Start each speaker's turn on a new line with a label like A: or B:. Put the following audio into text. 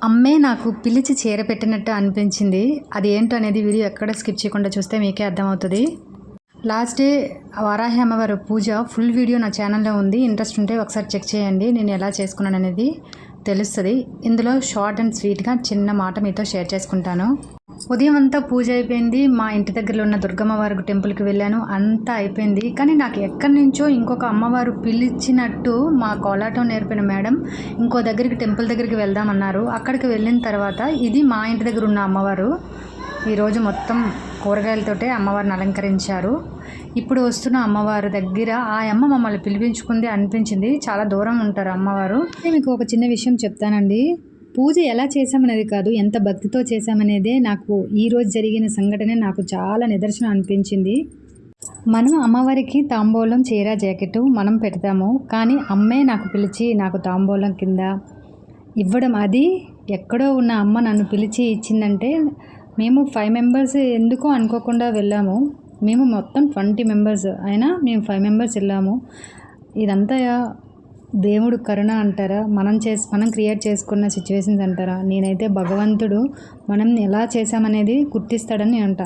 A: అమ్మే నాకు పిలిచి చీర పెట్టినట్టు అనిపించింది. అది ఏంటో అనేది వీడియో ఎక్కడ స్కిప్ చేయకుండా చూస్తే మీకే అర్థమవుతుంది. లాస్ట్ డే వారాహి అమ్మవారి పూజ ఫుల్ వీడియో నా ఛానల్లో ఉంది. ఇంట్రెస్ట్ ఉంటే ఒకసారి చెక్ చేయండి. నేను ఎలా చేసుకున్నాను అనేది తెలుస్తుంది. ఇందులో షార్ట్ అండ్ స్వీట్గా చిన్న మాట మీతో షేర్ చేసుకుంటాను. ఉదయం అంతా పూజ అయిపోయింది. మా ఇంటి దగ్గరలో ఉన్న దుర్గమ్మవారి టెంపుల్కి వెళ్ళాను. అంతా అయిపోయింది. కానీ నాకు ఎక్కడి నుంచో ఇంకొక అమ్మవారు పిలిచినట్టు మా కోలాటం నేర్పిన మేడం ఇంకో దగ్గరికి టెంపుల్ దగ్గరికి వెళ్దామన్నారు. అక్కడికి వెళ్ళిన తర్వాత ఇది మా ఇంటి దగ్గర ఉన్న అమ్మవారు. ఈరోజు మొత్తం కూరగాయలతోటే అమ్మవారిని అలంకరించారు. ఇప్పుడు వస్తున్న అమ్మవారి దగ్గర ఆ అమ్మ మమ్మల్ని పిలిపించుకుంది అనిపించింది. చాలా దూరం ఉంటారు అమ్మవారు. మీకు ఒక చిన్న విషయం చెప్తానండి. పూజ ఎలా చేశామనేది కాదు, ఎంత భక్తితో చేశామనేదే నాకు ఈరోజు జరిగిన సంఘటనే నాకు చాలా నిదర్శనం అనిపించింది. మనం అమ్మవారికి తాంబూలం చీర జాకెట్ మనం పెడతాము, కానీ అమ్మే నాకు పిలిచి నాకు తాంబూలం కింద ఇవ్వడం, అది ఎక్కడో ఉన్న అమ్మ నన్ను పిలిచి ఇచ్చిందంటే మేము 5 మెంబర్స్ ఎందుకో అనుకోకుండా వెళ్ళాము. మేము మొత్తం 20 మెంబర్స్ అయినా మేము 5 మెంబర్స్ వెళ్ళాము. ఇదంతా దేవుడు కరుణ అంటారా, మనం క్రియేట్ చేసుకున్న సిచ్యువేషన్స్ అంటారా? నేనైతే భగవంతుడు మనం ఎలా చేశామనేది గుర్తిస్తాడని అంట.